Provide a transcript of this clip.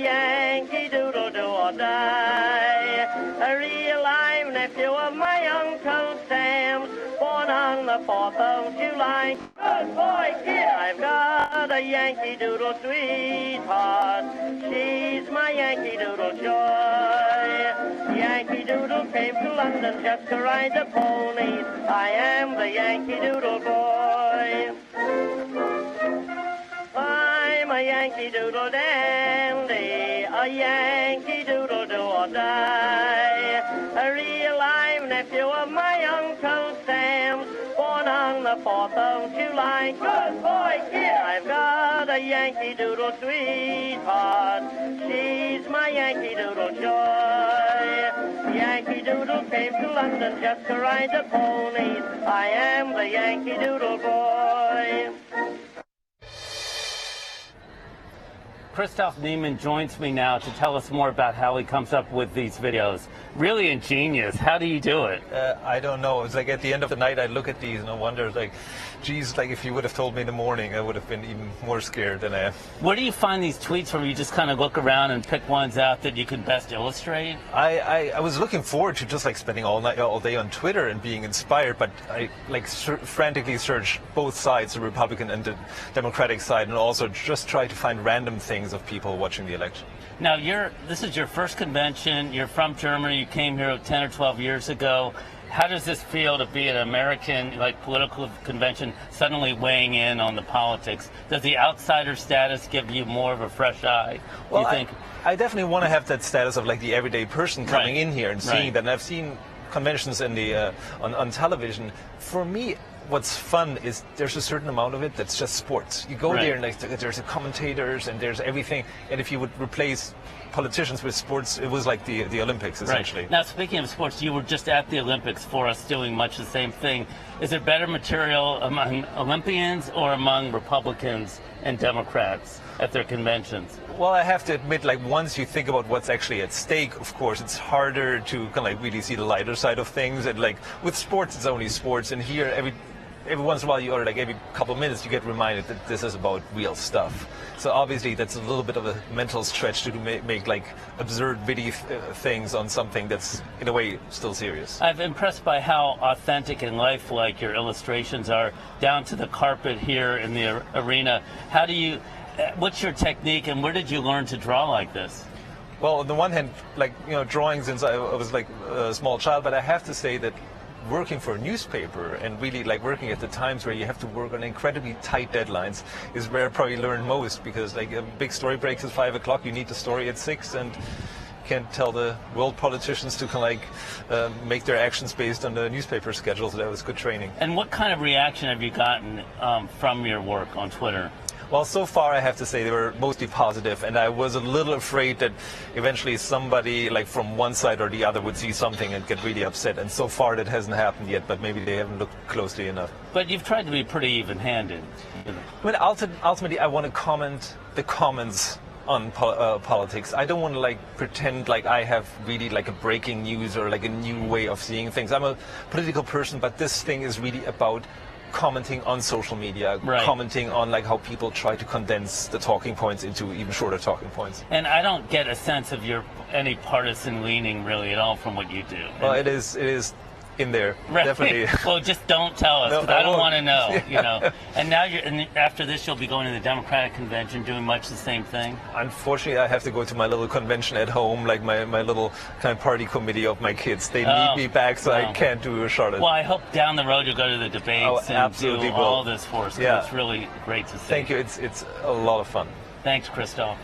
Yankee Doodle do or die. A real live nephew of my Uncle Sam's, born on the 4th of July. Good boy, kid, I've got a Yankee Doodle sweetheart. She's my Yankee Doodle joy. Yankee Doodle came to London just to ride the ponies. I am the Yankee Doodle boy. I'm a Yankee Doodle dandy, a Yankee Doodle do or die. A real live nephew of my Uncle Sam's, born on the 4th of July. Good boy, kid, I've got a Yankee Doodle sweetheart. She's my Yankee Doodle joy. Yankee Doodle came to London just to ride the ponies. I am the Yankee Doodle boy. Christoph Niemann joins me now to tell us more about how he comes up with these videos. Really ingenious. How do you do it? I don't know. It's like at the end of the night I look at these and I wonder, like, geez, like if you would have told me in the morning I would have been even more scared than I am. Where do you find these tweets from? You just kind of look around and pick ones out that you can best illustrate? I was looking forward to just like spending all day on Twitter and being inspired, but I like frantically search both sides, the Republican and the Democratic side, and also just try to find random things of people watching the election. Now, this is your first convention. You're from Germany. You came here 10 or 12 years ago. How does this feel to be an American political convention suddenly weighing in on the politics? Does the outsider status give you more of a fresh eye, well, you think? I definitely want to have that status of like the everyday person coming in here and seeing that. And I've seen conventions in the on television. For me, what's fun is there's a certain amount of it that's just sports. You go there and like, there's the commentators and there's everything. And if you would replace politicians with sports, it was like the Olympics, essentially. Right. Now, speaking of sports, you were just at the Olympics for us doing much the same thing. Is there better material among Olympians or among Republicans and Democrats at their conventions? Well, I have to admit, like, once you think about what's actually at stake, of course, it's harder to kind of like really see the lighter side of things. And like with sports, it's only sports. And here, every once in a while, or like every couple of minutes, you get reminded that this is about real stuff. So obviously, that's a little bit of a mental stretch to make like absurd, witty things on something that's in a way still serious. I'm impressed by how authentic and lifelike your illustrations are, down to the carpet here in the arena. How do you? What's your technique, and where did you learn to draw like this? Well, on the one hand, like, you know, drawing since I was like a small child, but I have to say that working for a newspaper and really like working at the times where you have to work on incredibly tight deadlines is where I probably learned most, because like a big story breaks at 5 o'clock, you need the story at 6, and can't tell the world politicians to kind of like make their actions based on the newspaper schedule. So that was good training. And what kind of reaction have you gotten from your work on Twitter? Well, so far I have to say they were mostly positive, and I was a little afraid that eventually somebody like from one side or the other would see something and get really upset, and so far that hasn't happened yet, but maybe they haven't looked closely enough. But you've tried to be pretty even-handed. I mean, ultimately I want to comment the comments on politics. I don't want to like pretend like I have really like a breaking news or like a new way of seeing things. I'm a political person, but this thing is really about commenting on social media, commenting on like how people try to condense the talking points into even shorter talking points. And I don't get a sense of any partisan leaning really at all from what you do. Well, it is in there, definitely. Well, just don't tell us, because I don't want to know, you know. And now after this, you'll be going to the Democratic convention, doing much the same thing? Unfortunately, I have to go to my little convention at home, like my little kind of party committee of my kids. They need me back, so I can't do Charlotte. Well, I hope down the road you'll go to the debates and do all this for us. It's really great to see. Thank you. It's a lot of fun. Thanks, Christoph.